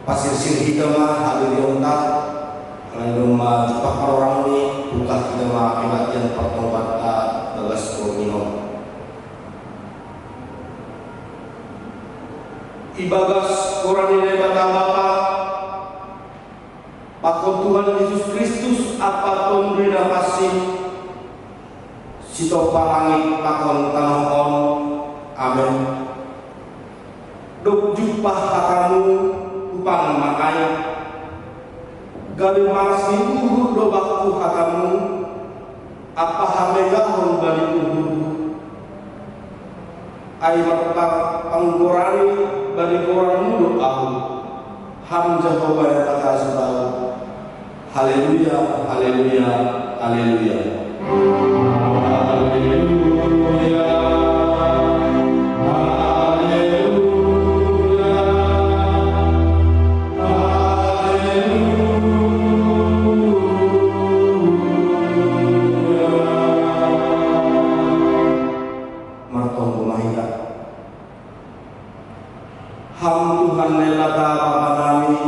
pasir kita mah hadir ontak kalau mah cepat orang ini bukan kita mah kebatian pertobat bagas minum ibagas orang ini kata Bapa pakon Tuhan Yesus Kristus apa pemberi kasih sitopa langit pakon tanahon amin dok jumpa kamu upang makai gali masih uhur do bakku kamu apa hamegahon bali uhur ai marpak panggorani bali orang mudo aku hamzah kobaya kata sebab haleluya haleluya haleluya haleluya. Ham Tuhan lelata Bapa kami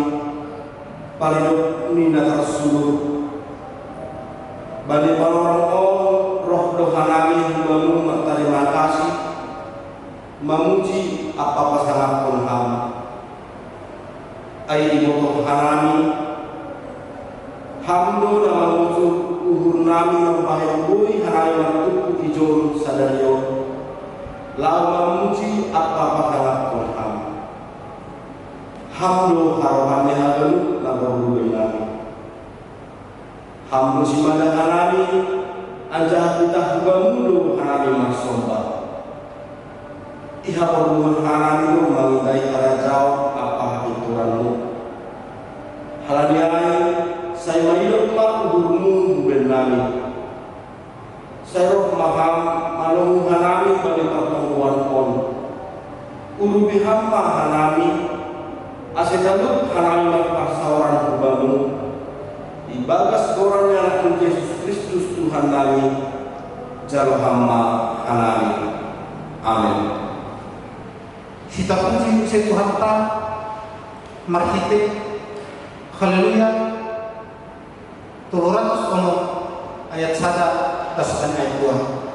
palidok nina tersuluh bali orang roh doha kami bangun terima kasih memuji apa pasangan pun ham ai ibu kami hamdo dan memuji uhur nami yang bahaya bui hanai waktu hijau sadario lau memuji apa pasangan pun ham hamdo harapannya halu lagu nami hamdo simada hanami anjah kita bangundo hanami masomba iha perluan hanami lu mengintai karajau apa ituranmu haladiai saya mahidup mak uhurmu benami saya roh maham malung hanami bagi pertemuan pon urubi hamba hanami asedalut hanami marpasawaran kubangun ibagas orangnya Tuhan Yesus Kristus Tuhan kami jalo hamba hanami amin. Kita puji Tuhan ta marhite haleluya 300 ayat 1 dan ayat 2.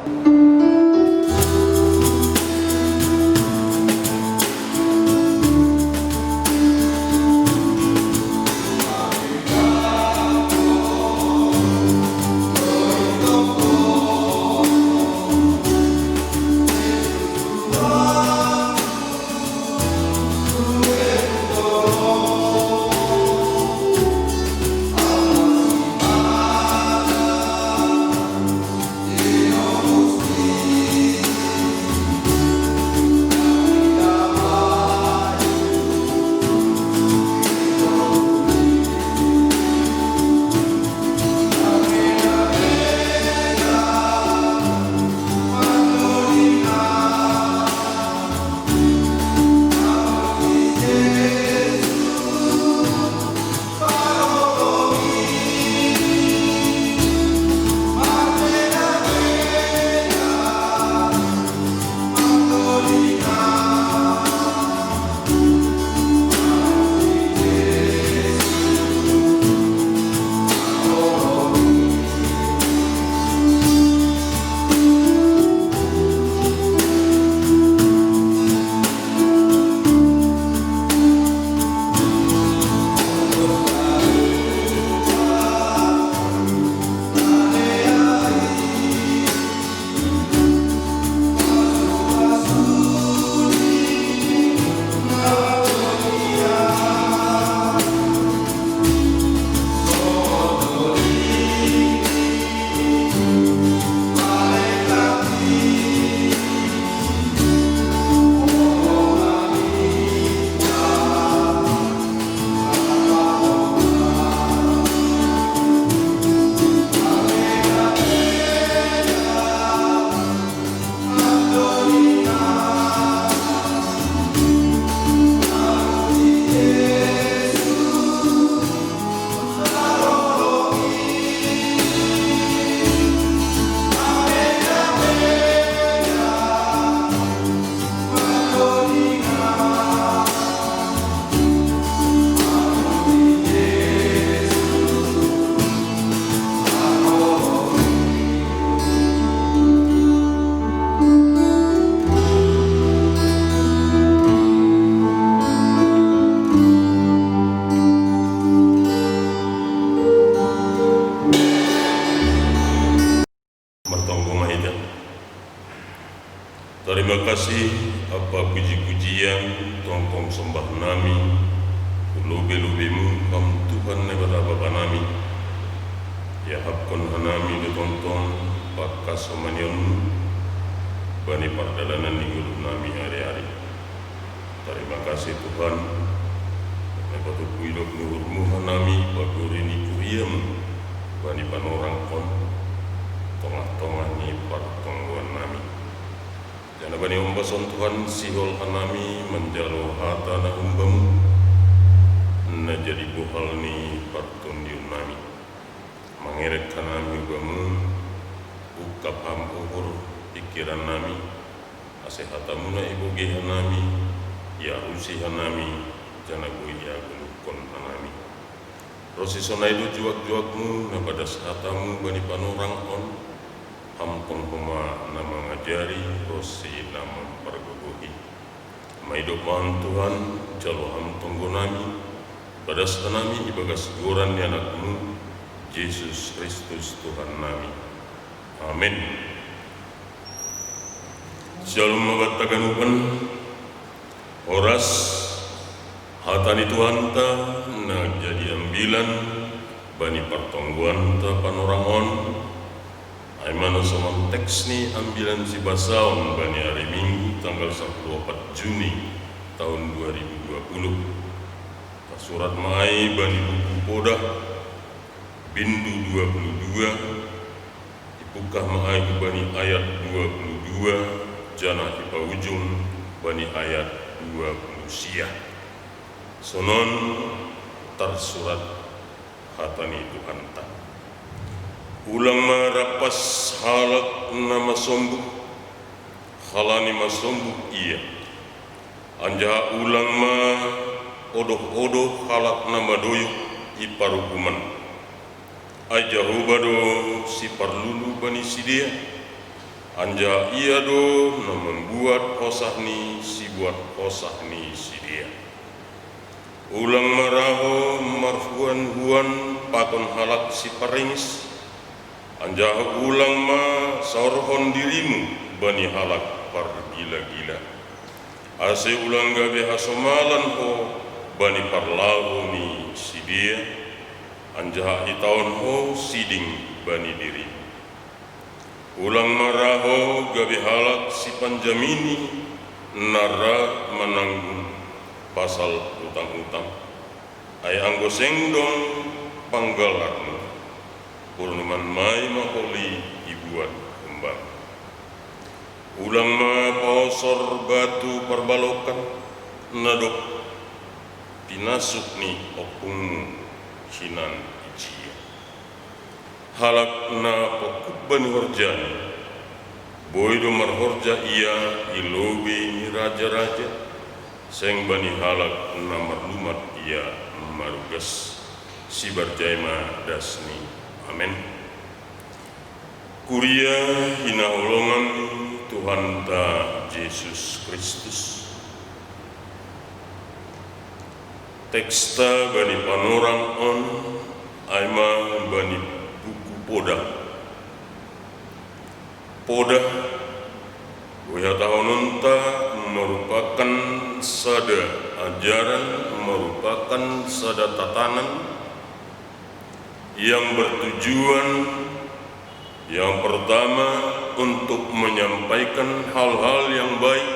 apa puji-pujian tong sembah nami lobe-lobemu kam Tuhan nebara bapa nami ya hapkon hanami de tonton pakas somanion bani pardalanan ninggul nami hari-hari. Terima kasih Tuhan nebatu kuidok nuhurmu hanami bagurini kuriam bani panorang kon tengah-tengah ni partongguan nami. Jana bani umbason Tuhan sihol hanami menjalo hata na umbamu na jadi buhal ni partundiun nami. Mangeret hanami umbamu ukap ham uhur pikiran nami asehatamu na ibu gehan nami ya usi hanami jana gui ya gulukon hanami. Rosisona itu juak-juakmu na pada sehatamu bani panorang on hampung huma nama ngajari rosi nama pergogohi maido mahan Tuhan jalo hampung gonami pada sanami ibagas goran ni anakmu Yesus Kristus Tuhan nami. Amin. Shalom mabatakan upan oras hatani Tuhan ta na jadi ambilan bani pertongguan ta panorangon aimana somam teks ni ambilan si basaon bani hari Minggu tanggal 24 Juni tahun 2020 surat mai bani buku podah bindu 22 dipukah mai bani ayat 22 jana ipa ujung bani ayat 20 siah sonon tersurat hatani Tuhan ta ulang marapas halak nama sombuh halani masombuh iya anja ulang ma odoh-odoh halak nama doyuk iparukuman aja hubado si parlulu bani sidia anja iya do na membuat kosah ni si buat kosah ni sidia ulang maraho marfuan huan pakon halak si paringis anja ulang ma saurhon dirimu bani halak par gila-gila ase ulang gabe hasomalan ho bani parlawu ni sidia anja itaon ho siding bani diri ulang maraho gabe halak si panjamini nara menanggung pasal utang-utang ay anggo sengdong panggalarmu purnuman mai maholi ibuan kembang ulang ma pausor batu perbalokan nadok pinasuk ni opungmu sinan ijia halak na pokut bani horjani boydo marhorja iya ilobe ni raja-raja seng bani halak na marlumat iya marugas si barjaima dasni. Amin. Kuria hina holongan Tuhan ta Yesus Kristus teksta bani panorang on aima bani buku podah Buya tahununta merupakan sada ajaran, merupakan sada tatanan yang bertujuan yang pertama untuk menyampaikan hal-hal yang baik,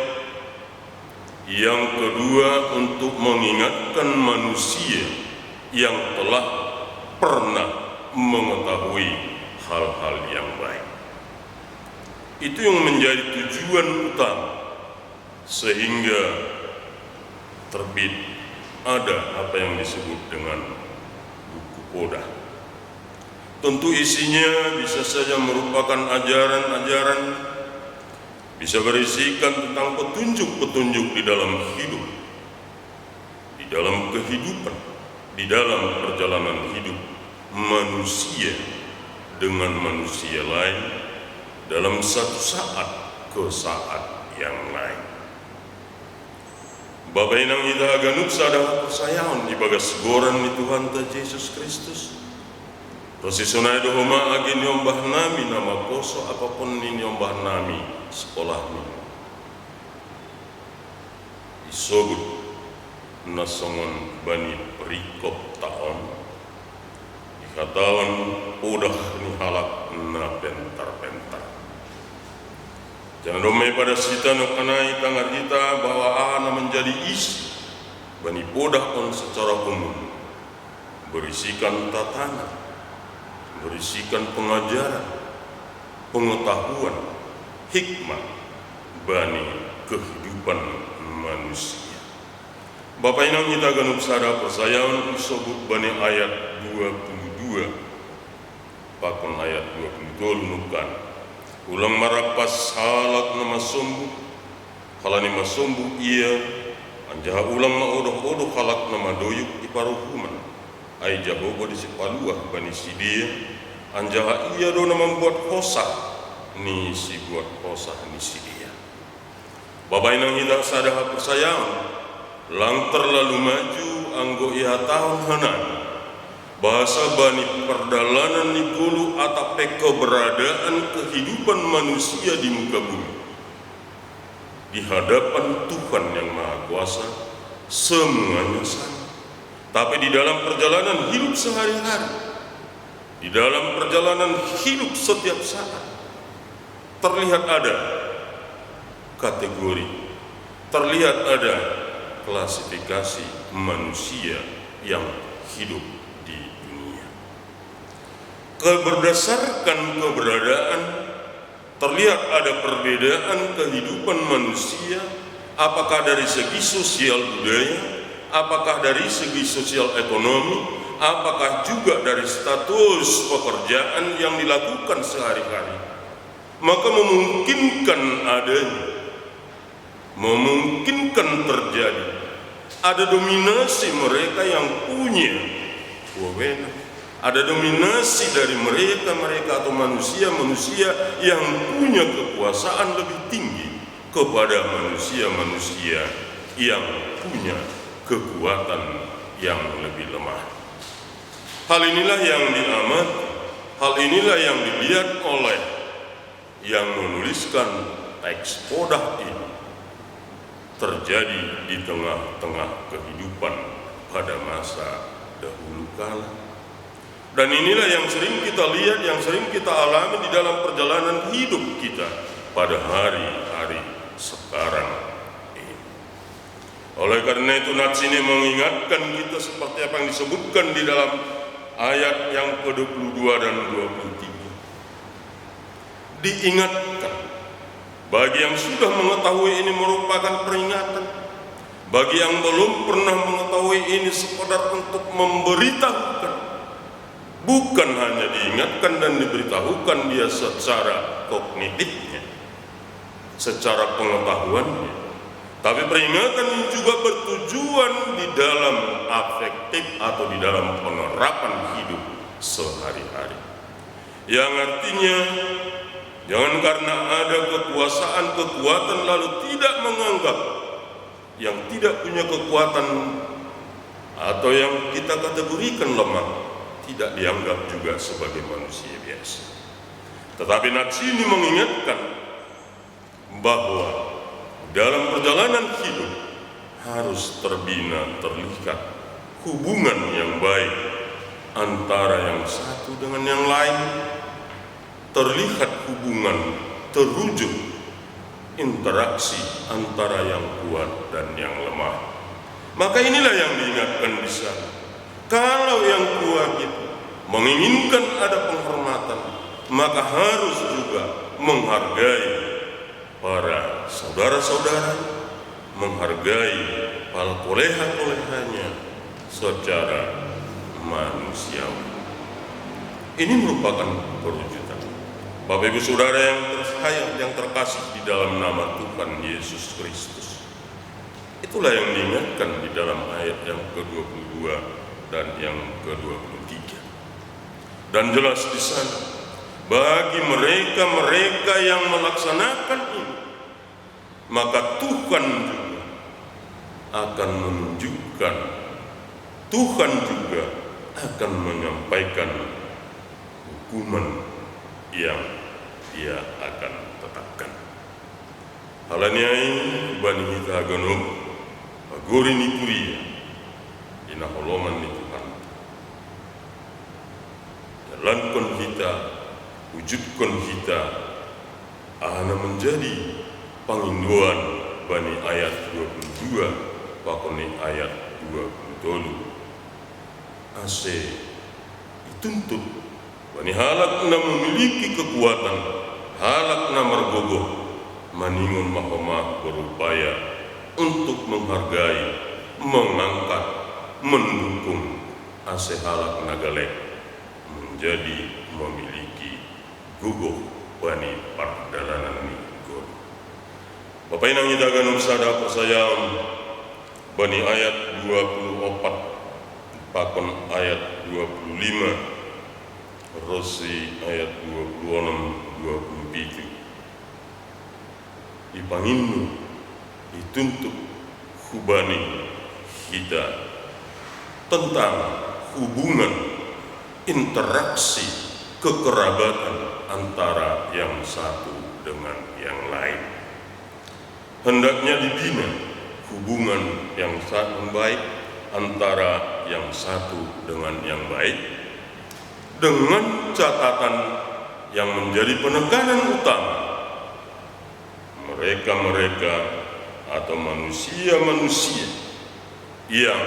yang kedua untuk mengingatkan manusia yang telah pernah mengetahui hal-hal yang baik. Itu yang menjadi tujuan utama sehingga terbit ada apa yang disebut dengan buku podah. Tentu isinya bisa saja merupakan ajaran-ajaran, bisa berisikan tentang petunjuk-petunjuk di dalam hidup, di dalam kehidupan, di dalam perjalanan hidup manusia dengan manusia lain dalam satu saat ke saat yang lain. Bapak inang ita aganuk sadang persayaon ibagas goran ni Tuhan ta Yesus Kristus. Rosisonai dohoma agi nyombah nami nama poso apapun ni nyombah nami sekolah ni. isobut nasongon bani perikop taon ikatawan udah ni halak na pentar-pentar. Jangan domai pada sita no kanai tangan kita bahwa ana menjadi isi bani podah on secara umum, berisikan tatanan, berisikan pengajaran, pengetahuan, hikmah bani kehidupan manusia. Bapak inang kita ganuk sada persayawan disebut bani ayat 22 pakon ayat 22 nukan ulang marapas halak nama sombu halani masombu ia anjaha ulang maodoh-odoh halak nama doyuk iparuhuman ai jabobo disipaluah bani sidia anjaha ia do nama membuat hosah ni si buat hosah ni sidia. Bapak inang kita sadar persayawan lang terlalu maju anggo ia tahun hanan bahasa bani perdalanan ni gulu atape keberadaan kehidupan manusia di muka bumi di hadapan Tuhan yang Maha Kuasa semuanya sama. Tapi di dalam perjalanan hidup sehari-hari, di dalam perjalanan hidup setiap saat terlihat ada kategori, terlihat ada klasifikasi manusia yang hidup di dunia. Berdasarkan keberadaan terlihat ada perbedaan kehidupan manusia, apakah dari segi sosial budaya, apakah dari segi sosial ekonomi, apakah juga dari status pekerjaan yang dilakukan sehari-hari. Maka memungkinkan adanya, memungkinkan terjadi ada dominasi mereka yang punya wewenang, ada dominasi dari mereka atau manusia yang punya kekuasaan lebih tinggi kepada manusia yang punya kekuatan yang lebih lemah. Hal inilah yang diamati, hal inilah yang dilihat oleh yang menuliskan teks podah ini terjadi di tengah-tengah kehidupan pada masa dahulu kala. Dan inilah yang sering kita lihat, yang sering kita alami di dalam perjalanan hidup kita pada hari-hari sekarang ini. Oleh karena itu nats ini mengingatkan kita seperti apa yang disebutkan di dalam ayat yang ke-22 dan 23. Diingatkan bagi yang sudah mengetahui ini merupakan peringatan, bagi yang belum pernah mengetahui ini sekedar untuk memberitahukan, bukan hanya diingatkan dan diberitahukan dia secara kognitifnya, secara pengetahuannya, tapi peringatan ini juga bertujuan di dalam afektif atau di dalam penerapan hidup sehari-hari, yang artinya jangan karena ada kekuatan lalu tidak menganggap yang tidak punya kekuatan atau yang kita kategorikan lemah tidak dianggap juga sebagai manusia biasa. Tetapi nats ini mengingatkan bahwa dalam perjalanan hidup harus terbina, terlihat hubungan yang baik antara yang satu dengan yang lain, terlihat hubungan, terujuk interaksi antara yang kuat dan yang lemah. Maka inilah yang diingatkan di sana. Kalau yang kuat itu menginginkan ada penghormatan, maka harus juga menghargai para saudara-saudara, menghargai para koleha-kolehanya secara manusiawi. Ini merupakan perwujudan. Bapak Ibu Saudara yang tersayang, yang terkasih di dalam nama Tuhan Yesus Kristus. Itulah yang diingatkan di dalam ayat yang ke-22 dan yang ke-23. Dan jelas di sana, bagi mereka yang melaksanakan ini, maka Tuhan juga akan menunjukkan, Tuhan juga akan menyampaikan hukuman yang dia akan tetapkan. Halaniai bani kita ganum gorini kuria ina holoman ni Tuhan. Jalankan kita, wujudkan kita, ana menjadi panginduan bani ayat 22 pakoni ayat 20 ase dituntut bani halak na memiliki kekuatan, halak na mergogoh maningun mahoma berupaya untuk menghargai, mengangkat, mendukung ase halak nagalek menjadi memiliki guguh bani pardalanan ni God. Bapak inang idagan usada persayaan bani ayat 24 pakon ayat 25 Rosi ayat 26-27 dipangindu dituntut hubani kita tentang hubungan interaksi kekerabatan antara yang satu dengan yang lain. Hendaknya dibina hubungan yang sangat baik antara yang satu dengan yang baik, dengan catatan yang menjadi penekanan utama, mereka-mereka atau manusia-manusia yang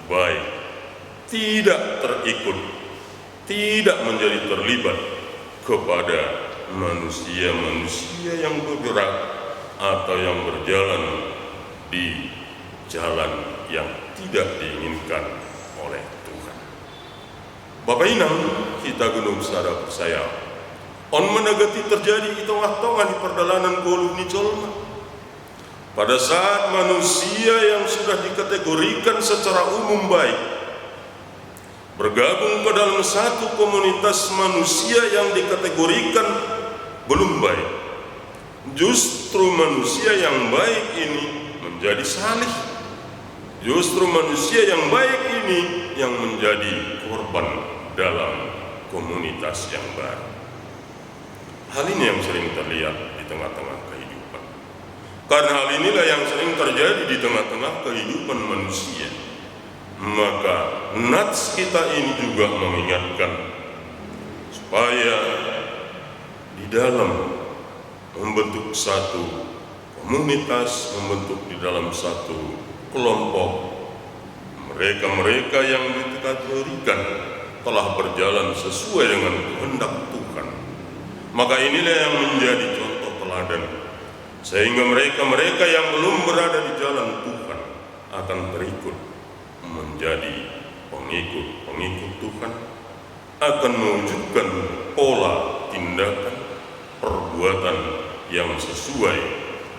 baik tidak terikut, tidak menjadi terlibat kepada manusia-manusia yang bergerak atau yang berjalan di jalan yang tidak diinginkan oleh Tuhan. Bapak inang kita gunung sadar percaya on menegati terjadi di tengah-tengah di perdalanan goluh ni jolma. Pada saat manusia yang sudah dikategorikan secara umum baik bergabung ke dalam satu komunitas manusia yang dikategorikan belum baik, justru manusia yang baik ini menjadi salih. Justru manusia yang baik ini yang menjadi korban dalam komunitas yang baru. Hal ini yang sering terlihat di tengah-tengah kehidupan. Karena hal inilah yang sering terjadi di tengah-tengah kehidupan manusia. Maka nats kita ini juga mengingatkan supaya di dalam membentuk satu komunitas, membentuk di dalam satu kelompok, mereka-mereka yang dikategorikan telah berjalan sesuai dengan kehendak Tuhan. Maka inilah yang menjadi contoh teladan, sehingga mereka-mereka yang belum berada di jalan Tuhan akan berikut menjadi pengikut-pengikut Tuhan, akan mewujudkan pola tindakan perbuatan yang sesuai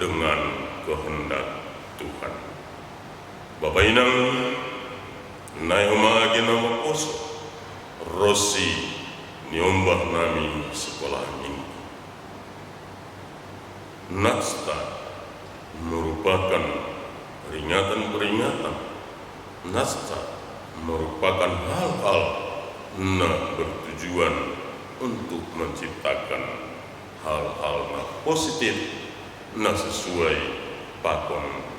dengan kehendak Tuhan. Bapak inang naihoma agena poso Rosi niombah nami sekolah minggu. Nasta merupakan peringatan-peringatan. Nasta merupakan hal-hal bertujuan untuk menciptakan hal-hal positif sesuai pakon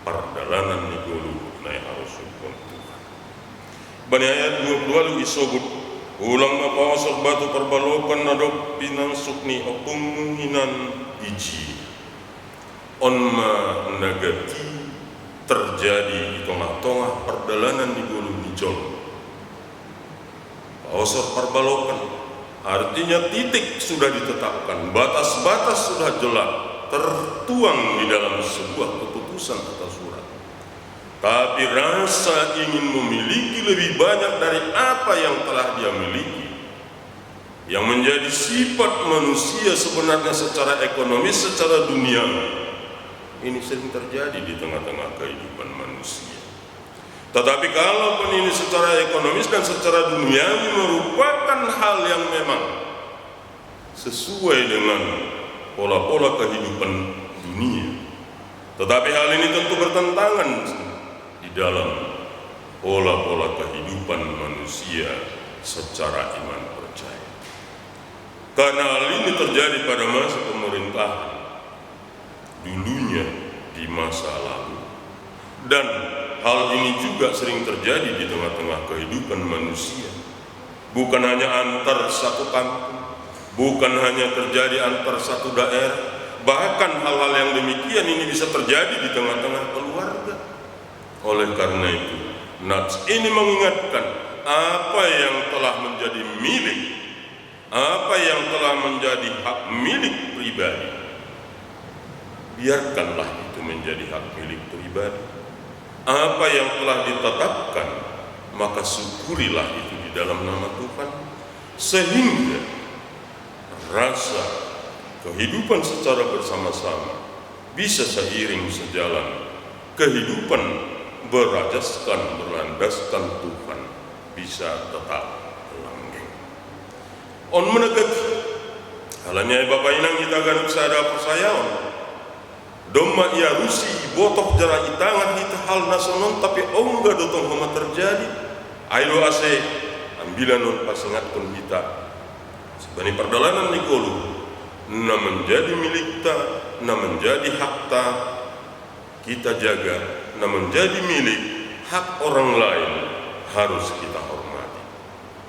perdalanan ni golu na harus hukum Tuhan. Bani ayat 20 lalu isobut ulang mapawasok batu perbalokan nadop pinansuk ni opung hinan iji onma nagati terjadi di tengah-tengah perdalanan di golu ni jol. Pawasok perbalokan artinya titik sudah ditetapkan, batas-batas sudah jelas tertuang di dalam sebuah keputusan atau surat. Tapi rasa ingin memiliki lebih banyak dari apa yang telah dia miliki, yang menjadi sifat manusia sebenarnya secara ekonomis, secara dunia, ini sering terjadi di tengah-tengah kehidupan manusia. Tetapi kalaupun ini secara ekonomis dan secara duniawi merupakan hal yang memang sesuai dengan pola-pola kehidupan dunia, tetapi hal ini tentu bertentangan di dalam pola-pola kehidupan manusia secara iman percaya. Karena hal ini terjadi pada masa pemerintahan dulunya di masa lalu, Dan hal ini juga sering terjadi di tengah-tengah kehidupan manusia. Bukan hanya antar satu kampung, bukan hanya terjadi antar satu daerah, bahkan hal-hal yang demikian ini bisa terjadi di tengah-tengah keluarga. Oleh karena itu, nats ini mengingatkan apa yang telah menjadi milik, apa yang telah menjadi hak milik pribadi, biarkanlah itu menjadi hak milik pribadi. Apa yang telah ditetapkan, maka syukurilah itu di dalam nama Tuhan, sehingga rasa kehidupan secara bersama-sama bisa seiring sejalan. Kehidupan berlandaskan Tuhan bisa tetap langgeng. On menegat halanya Bapak Inang kita ganuk sada persayaon domma ia rusi botok jara itangan kita hal nasonon tapi ongga dotong homa terjadi ayo ase ambilan non pasingatkon kita sebani perdalanan nikolu na menjadi milikta, na menjadi hakta kita jaga, na menjadi milik hak orang lain harus kita hormati.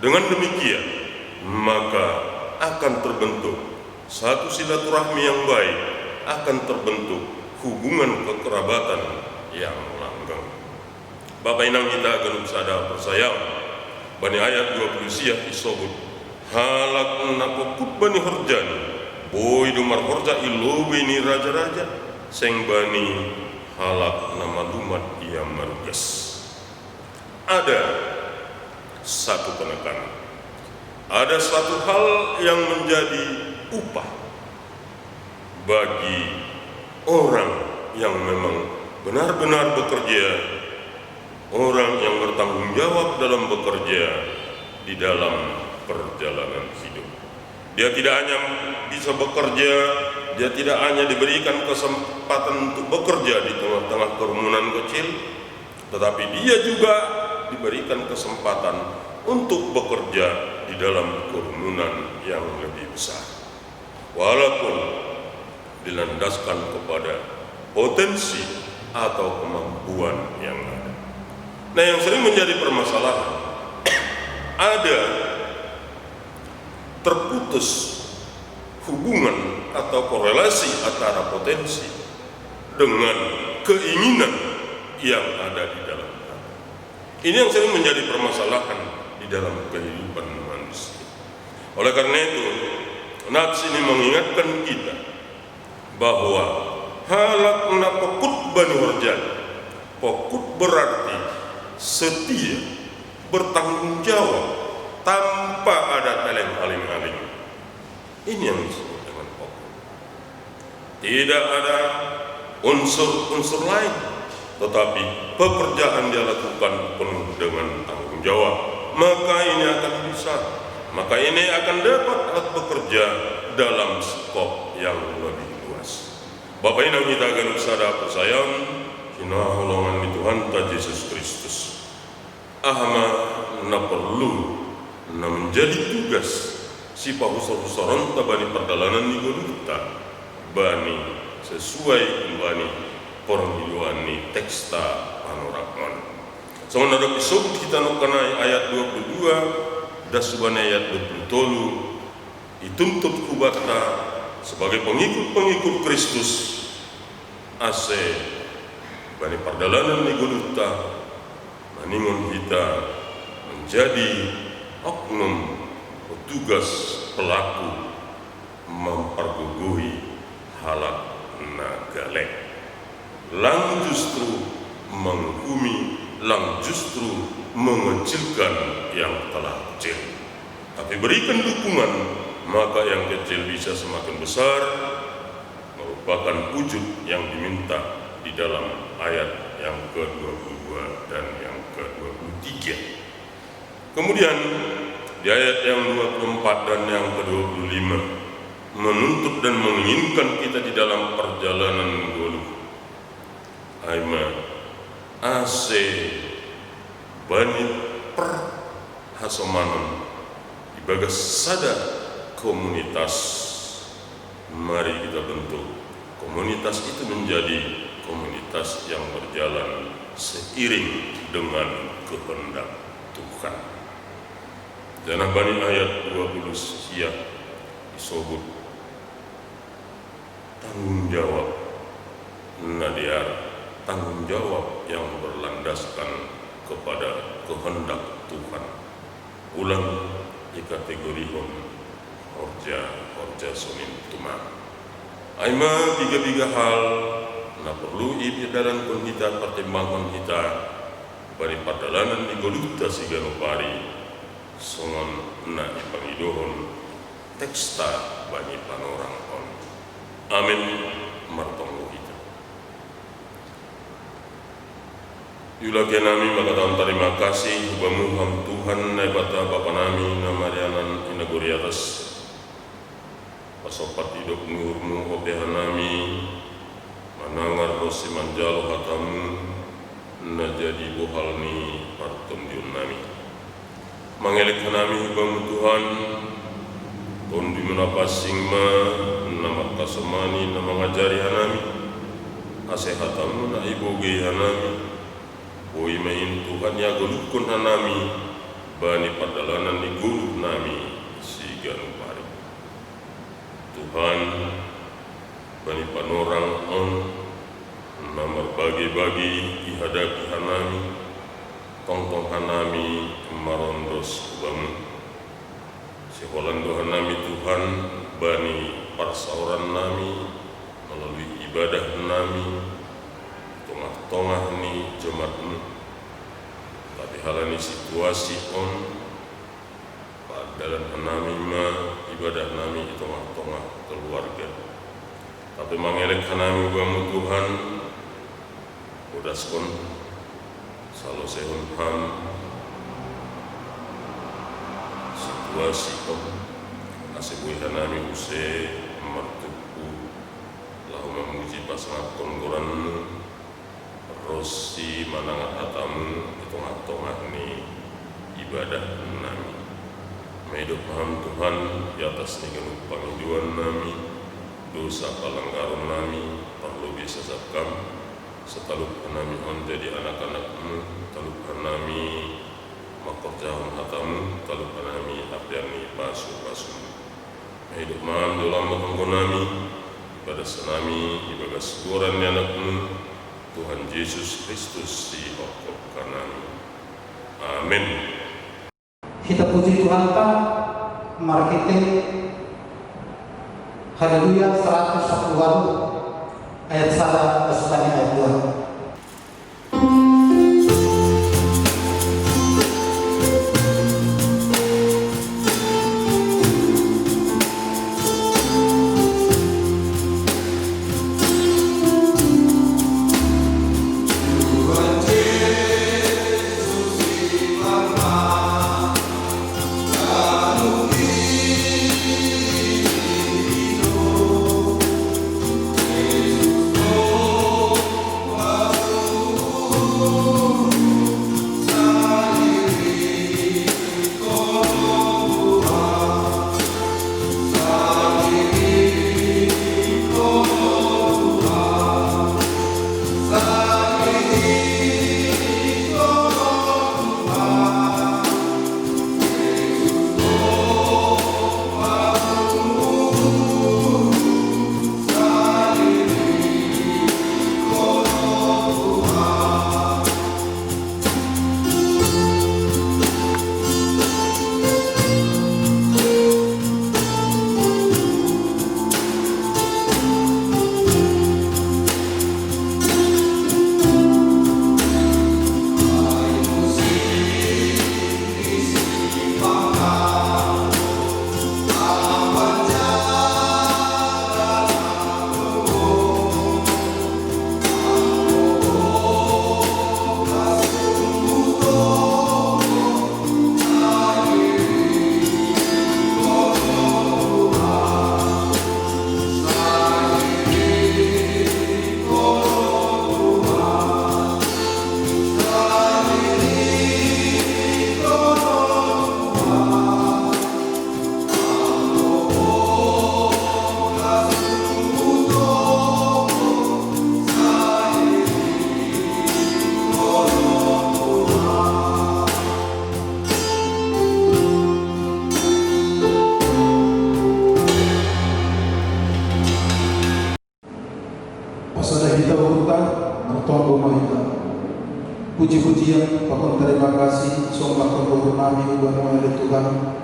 Dengan demikian maka akan terbentuk satu silaturahmi yang baik, akan terbentuk hubungan kekerabatan yang langgeng. Bapak Inang kita akan sada persayang bani ayat 20 siah isobut halak napokut bani horjani boy dumar horja ilobe ni raja-raja seng bani halak nama lumat ia marugas. Ada satu penekanan, ada satu hal yang menjadi upah bagi orang yang memang benar-benar bekerja, orang yang bertanggung jawab dalam bekerja di dalam perjalanan hidup. Dia tidak hanya bisa bekerja, dia tidak hanya diberikan kesempatan untuk bekerja di tengah-tengah kerumunan kecil, tetapi dia juga diberikan kesempatan untuk bekerja di dalam kerumunan yang lebih besar. Walaupun dilandaskan kepada potensi atau kemampuan yang ada. Nah, yang sering menjadi permasalahan, ada terputus hubungan atau korelasi antara potensi dengan keinginan yang ada di dalam hati. Ini yang sering menjadi permasalahan di dalam kehidupan manusia. Oleh karena itu, nats ini mengingatkan kita bahwa halak na pokut bani horjan, pokut berarti setia, bertanggung jawab, tanpa ada aling-aling. Ini yang disebut dengan pokok. Tidak ada unsur-unsur lain, tetapi pekerjaan dia lakukan penuh dengan tanggung jawab. Maka ini akan bisa, maka ini akan dapat bekerja dalam skop yang lebih luas. Bapak Inang kita akan sada persayang, kina holongan di Tuhan ta Yesus Kristus. Ahma na perlu na menjadi tugas si pahusor-husoron ta bani perdalanan di Golgota bani sesuai bani perhiduani teksta panorakman. Sama ada disebut kita nukanai ayat 22 dan subana ayat 27 dituntut kubata sebagai pengikut-pengikut Kristus ase bani perdalanan di Golgota maningon kita menjadi oknum petugas pelaku mempergugui halak nagalek, lang justru menghukumi, lang justru mengecilkan yang telah kecil. Tapi berikan dukungan, maka yang kecil bisa semakin besar, merupakan wujud yang diminta di dalam ayat yang ke-22 dan yang ke-23. Kemudian di ayat yang 24 dan yang ke-25 menuntut dan menginginkan kita di dalam perjalanan goluh aima ase bani per hasomanon ibagas sada komunitas. Mari kita bentuk komunitas itu menjadi komunitas yang berjalan seiring dengan kehendak Tuhan. Janah bani ayat 20 siap disebut tanggung jawab nadiar, tanggung jawab yang berlandaskan kepada kehendak Tuhan. Ulang dikategorikan horja sonin tuma. Aima tiga hal na perlu ibidaran pun kita pertimbangan kita bari padalanan di goluta sigano pari songon na ipangidohon teksta bani panorang on. Amin martonggo kita. Yulake nami makatan terima kasih bamuham Tuhan nebata Bapa nami namarianan inaguri atas pasopat hidup nurmu opehan nami manangar rosi manjalo hatamu na jadi bohal ni partum diun nami mangelik nami bamu Tuhan tondi menapasing ma nama kasemani nama ngajari hanami asehatamu na iboge hanami boi main Tuhan ya golukun hanami bani padalanan ni guru nami si ganupari Tuhan bani panorang on nomor bagi-bagi ihadapi hanami tongtong hanami marondos bamu sekolando hanami Tuhan bani parsauran nami melalui ibadah nami tengah-tengah ni jemaatmu tapi halani situasi on padalan hanami ma ibadah nami di tengah-tengah keluarga tapi mangelek hanami bamu Tuhan udaskon salo sehun ham situasi on asibui hanami use martuku lahu memuji pasangan konggoranmu rosi manangat hatamu di tengah-tengah ni ibadah nami hidup paham Tuhan di atas nigan pangiduan nami dosa palanggaran nami perlu bisa sabkam setaluk nami on jadi anak-anakmu taluk nami makorjahun hatamu taluk nami apiani pasu-pasu hidup paham dalam menganggo nami pada senami ibadah seguran anakmu Tuhan Yesus Kristus si hokok nami. Amin. Kita puji Tuhan ta, mari kita haleluya 110 ayat 1 sampai ayat 2. Oh Puji-pujian, pakon terima kasih, sombah keluhur nami ubah oleh Tuhan.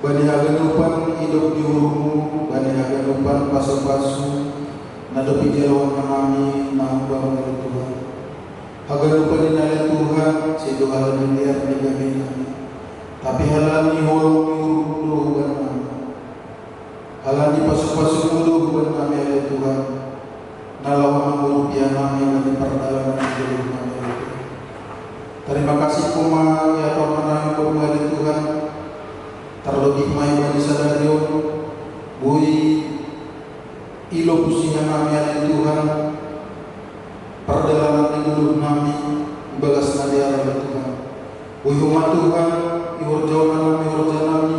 Bani haganupan hidup jurumu, bani haganupan pasu-pasu, nadapi jalawan nami nambah oleh Tuhan. Haganupan inale Tuhan, sido halal liar di kami. Tapi halal ni holong nyuruh bukan nami. Halal ni pasu-pasu mulu bukan nami oleh Tuhan. Nalawan merupiah nami yang diperdalam di dalam. Terima kasih kuma ya Tuhan bermahal Tuhan. Terlebih mai bani sadario bui ilo pusingan nami ya Tuhan. Perdalaman hidup nami bagas nadiara ya Tuhan. Bui umat Tuhan iurjauan nami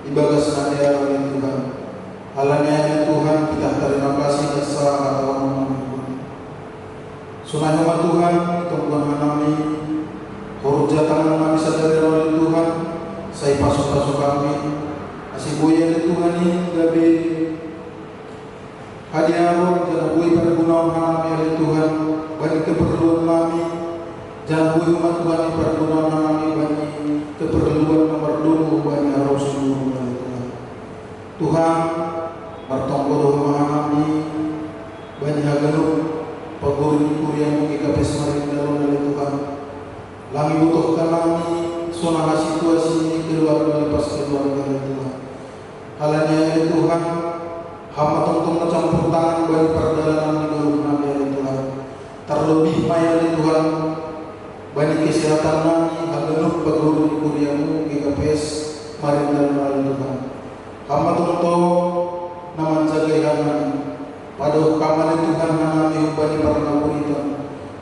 ibagas nadiara ya Tuhan. Halanya ya Tuhan kita terima kasih dasar atau sunai umat Tuhan Tuhan nami. Hurjatan kami sadari oleh Tuhan, saya pasuk-pasuk kami, asih buaya oleh Tuhan ini gabi hadiah roh, jangan buaya pergunawan kami oleh Tuhan, bagi keperluan kami, jangan buaya umat Tuhan ini pergunawan kami bagi keperluan nomor 2 bagi harus seluruh oleh Tuhan. Tuhan bertonggo doa kami, bagi haganup paguri kuriamu kita pesmari dalam oleh Tuhan. Kami butuhkan kami sonah situasi ini keluarga lepas keluarga Tuhan. Halanya ya Tuhan, hamba tong mencampur tangan bagi perjalanan di dalam nami ya Tuhan. Terlebih maya ya Tuhan, bagi kesehatan kami, hagenup paguru di kuriamu, GKPS, mari dalam ya Tuhan. Hamba tong naman jaga kami, pada kaman Tuhan kami bagi para napuritan.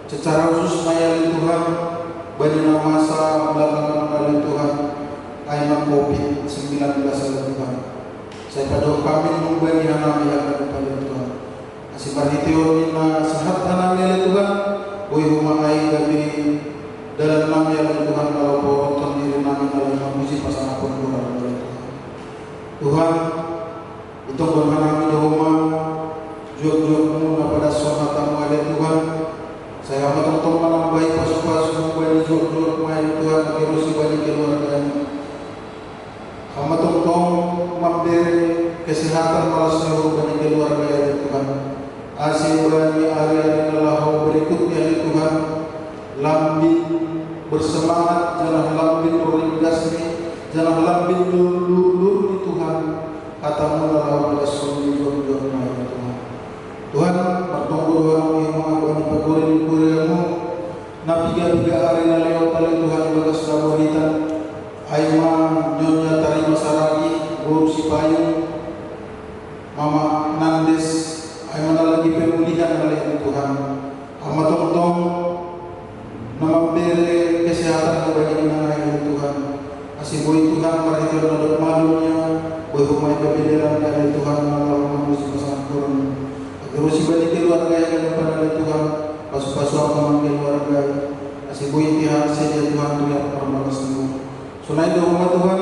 Secara khusus maya ya Tuhan, bagi masa belakangan oleh Tuhan ayam COVID-19 oleh Tuhan. Saya pada kami membagi anak yang kepada Tuhan. Asih barhitio mina sehat anak oleh Tuhan. Boi rumah ai gabi dalam nama yang Tuhan kalau potonton diri nami dalam memuji pasangan pun Tuhan oleh Tuhan. Tuhan itu bermanami di rumah jual-jualmu pada sonatamu oleh Tuhan. Saya amat untuk menambahi pasuk-pasuk bagi jual-jual main Tuhan terus bagi keluarganya. Amat untuk memberi kesehatan malah seluruh bagi keluarga ya Tuhan. Asih bagi hari-hari lelah berikutnya ya Tuhan. Lambin bersemangat, jangan lambin berindas, jangan lambin lulur di Tuhan. Katamu lelah pada seluruh jual-jual main Tuhan. Tuhan bertunggu doa yang bagi pagorin kuriamu nabiga-biga arena lewat oleh Tuhan bagas dawahitan Aiman nyonya tarima saragi guru sipayung Mama Nandes Aiman lagi pemulihan oleh Tuhan amat tong nama beri kesehatan bagi nangai Tuhan asih boy Tuhan marhitio nodok malunya boy humai kebedaran dari Tuhan Allah manusia pasangan terus bagi keluarga yang kepada Tuhan, pas-pas orang keluarga, asih bui tiap saja Tuhan yang permalas semua. Sunai rumah Tuhan,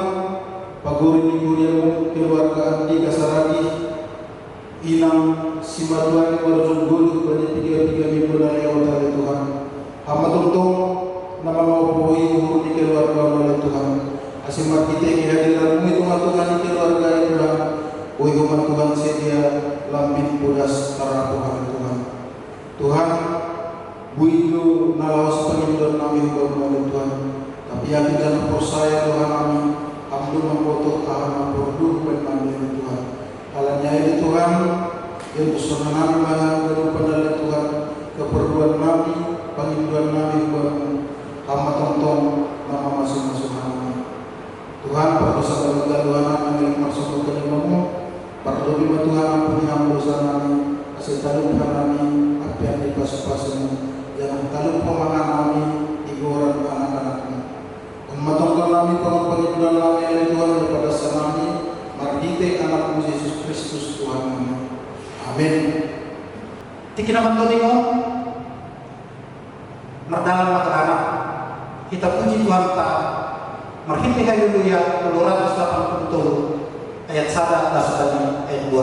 paguri kuriamu keluarga di kasaragi, inam simatuan berjun gulu bagi 3 minggu dari awal Tuhan. Hamba tuntung nama mau bui umur di keluarga oleh Tuhan. Asih markite kehadiranmu itu Tuhan di keluarga Tuhan. Bui umat Tuhan sedia lambin pudas tarapuhan Tuhan. Tuhan, builu nalawas pengindan nami oleh Tuhan. Tapi yakin jangan percaya Tuhan kami, amdu memfoto tahan memproduk penampilan Tuhan. Halanya ini Tuhan, yang bersama nami mengaku pada Tuhan, keperluan nami, pengindan nami buat hamba tonton nama masing-masing kami. Tuhan, berdosa kepada Tuhan kami yang masuk ke dalammu. Perlindungan Tuhan ampuni dosa kami, asal talup kami, apa yang dipasuk-pasukmu, jangan talup pemangan kami, igoran anak-anakmu. Umat kami, penginduan kami oleh Tuhan kepada sanami, mardite anakmu Yesus Kristus Tuhan kami. Amin. Tikinaman ko mardalan matanak, kita puji Tuhan ta, marhiti haleluya, 280 ayat 1 dan ayat 2.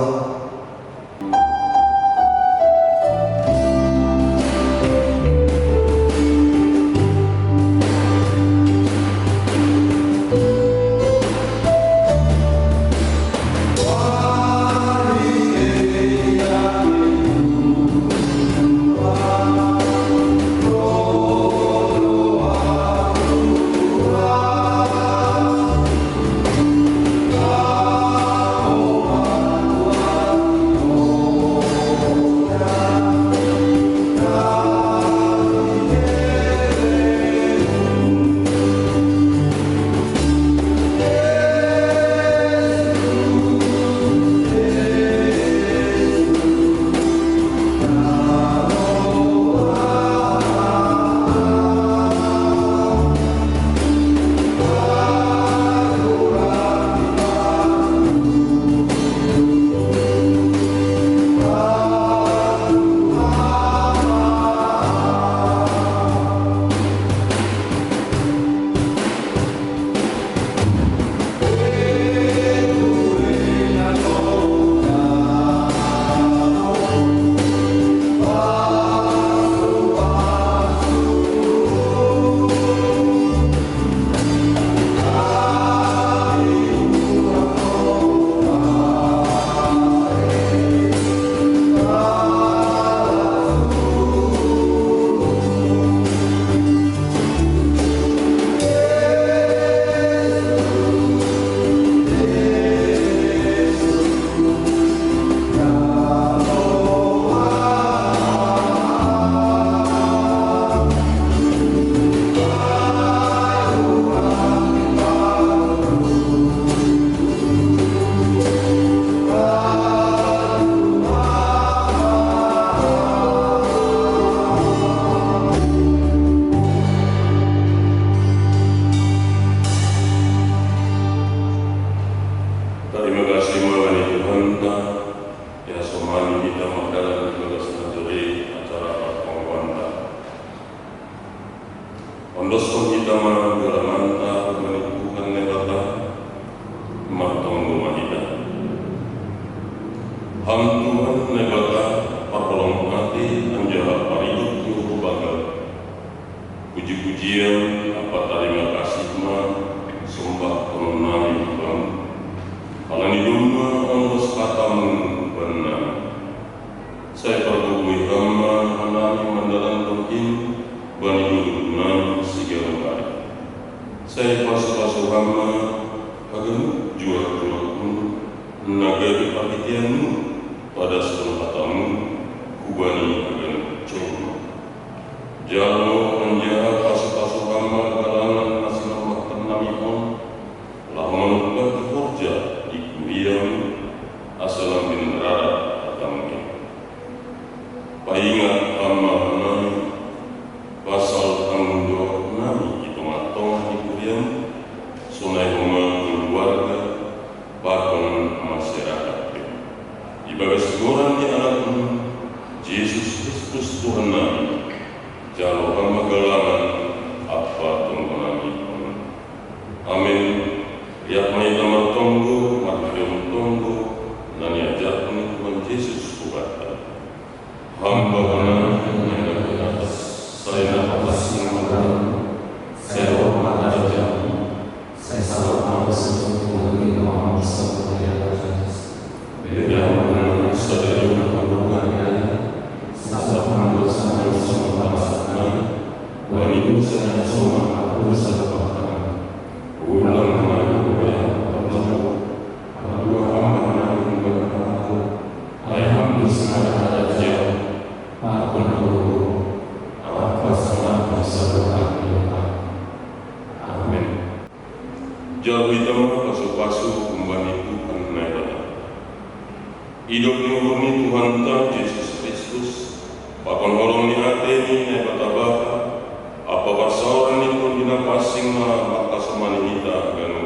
Ondos pengitama geramanta menipukan negata matong mahida. Ham Tuhan negata parolong hati anjaha paridut nyuruh bagal. Puji-pujian apa terima kasih ma sumpah penunai Tuhan. Alani duma ondos katamu benar. Saya pergugui hama hanami mandalan tongkin bani duduk segala kali. Saya pasu-pasu hama agam jual nagari pakitianmu pada seluruh katamu kubani agam cuma. Jalo menjaga pasu-pasu hama galangan nasional makan nami on lah menukar kerja di kuliah asalam bin rara katamu. Paingat hama nami pasal tanggung jawab nami itu matong di kuliah sunai rumah keluarga bahkan masyarakat. Ibadah seguran di anak Yesus Kristus Tuhan nami. Jalo hama galangan apa tunggu nami. Amin. Lihat mai tamar tunggu, makium tunggu, nani ajak Tuhan Yesus Tuhan. Hamba nami yang di atas, saya nafas yang mendalam, saya hormat ajamu, saya salah nafas untuk mengenai nama bersama yang atas. Beda mengenai saudara yang melakukannya, sasar menurut sama pasatnya, wanita saya semua aku serapkan, ulang mengenai yang pertama, kedua hamba nami berkata, ayam bersama aja. Aku nunggu apa sama bersama Amin. Jauh itu pasu-pasu kembali Tuhan Naibata. Hidup nuruni Tuhan ta Yesus Kristus. Pakon horong ni hati ni Naibata Bapa. Apa pasauran ni pun bina pasing maka semani kita akan